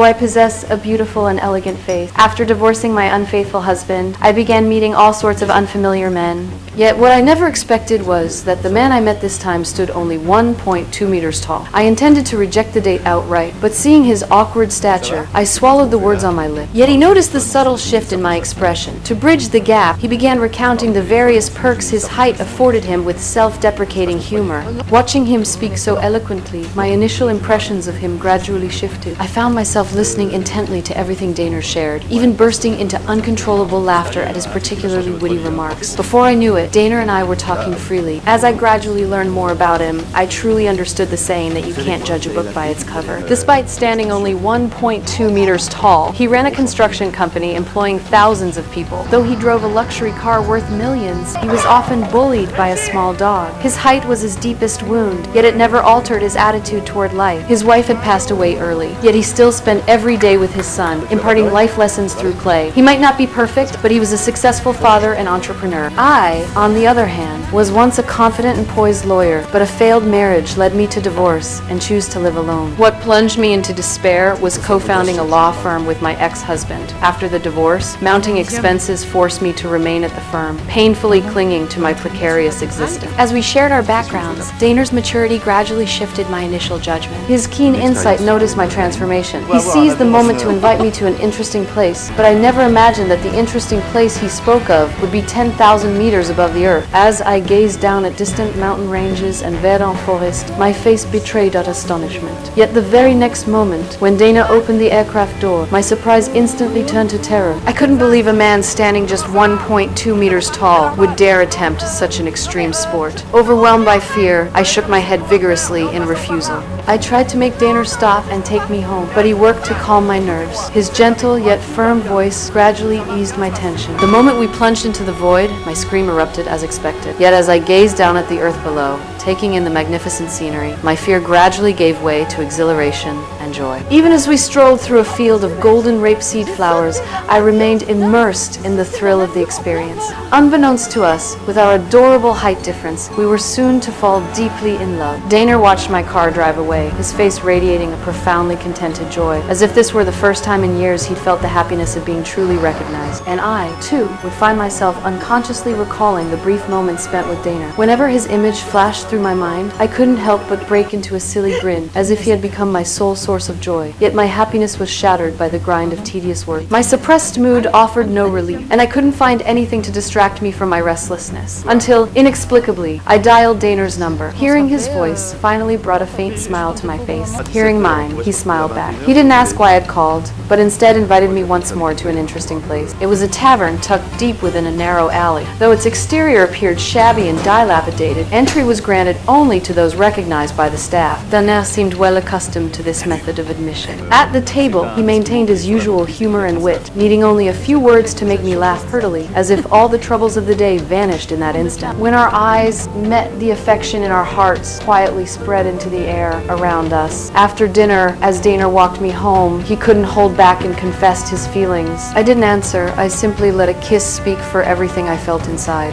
though I possess a beautiful and elegant face. After divorcing my unfaithful husband, I began meeting all sorts of unfamiliar men. Yet what I never expected was that the man I met this time stood only 1.2 meters tall. I intended to reject the date outright, but seeing his awkward stature, I swallowed the words on my lip. Yet he noticed the subtle shift in my expression. To bridge the gap, he began recounting the various perks his height afforded him with self-deprecating humor. Watching him speak so eloquently, my initial impressions of him gradually shifted. I found myself listening intently to everything Daner shared, even bursting into uncontrollable laughter at his particularly witty remarks. Before I knew it, Daner and I were talking freely. As I gradually learned more about him, I truly understood the saying that you can't judge a book by its cover. Despite standing only 1.2 meters tall, he ran a construction company employing thousands of people. Though he drove a luxury car worth millions, he was often bullied by a small dog. His height was his deepest wound, yet it never altered his attitude toward life. His wife had passed away early, yet he still spent every day with his son, imparting life lessons through clay. He might not be perfect, but he was a successful father and entrepreneur. I, on the other hand, was once a confident and poised lawyer, but a failed marriage led me to divorce and choose to live alone. What plunged me into despair was co-founding a law firm with my ex-husband. After the divorce, mounting expenses forced me to remain at the firm, painfully clinging to my precarious existence. As we shared our backgrounds, Daner's maturity gradually shifted my initial judgment. His keen insight noticed my transformation. He seized the moment to invite me to an interesting place, but I never imagined that the interesting place he spoke of would be 10,000 meters above the earth. As I gazed down at distant mountain ranges and verdant forest, my face betrayed utter astonishment. Yet the very next moment, when Daner opened the aircraft door, my surprise instantly turned to terror. I couldn't believe a man standing just 1.2 meters tall would dare attempt such an extreme sport. Overwhelmed by fear, I shook my head vigorously in refusal. I tried to make Daner stop and take me home, but he worked to calm my nerves. His gentle yet firm voice gradually eased my tension. The moment we plunged into the void, my scream erupted as expected. Yet as I gazed down at the earth below, taking in the magnificent scenery, my fear gradually gave way to exhilaration and joy. Even as we strolled through a field of golden rapeseed flowers, I remained immersed in the thrill of the experience. Unbeknownst to us, with our adorable height difference, we were soon to fall deeply in love. Daner watched my car drive away, his face radiating a profoundly contented joy, as if this were the first time in years he'd felt the happiness of being truly recognized. And I, too, would find myself unconsciously recalling the brief moments spent with Daner. Whenever his image flashed through my mind, I couldn't help but break into a silly grin, as if he had become my sole source of joy. Yet my happiness was shattered by the grind of tedious work. My suppressed mood offered no relief, and I couldn't find anything to distract me from my restlessness, until, inexplicably, I dialed Daner's number. Hearing his voice finally brought a faint smile to my face. Hearing mine, he smiled back. He didn't ask why I'd called, but instead invited me once more to an interesting place. It was a tavern tucked deep within a narrow alley. Though its exterior appeared shabby and dilapidated, entry was granted only to those recognized by the staff. Daner seemed well accustomed to this method of admission. At the table, he maintained his usual humor and wit, needing only a few words to make me laugh heartily, as if all the troubles of the day vanished in that instant. When our eyes met, the affection in our hearts quietly spread into the air around us. After dinner, as Daner walked me home, he couldn't hold back and confessed his feelings. I didn't answer. I simply let a kiss speak for everything I felt inside.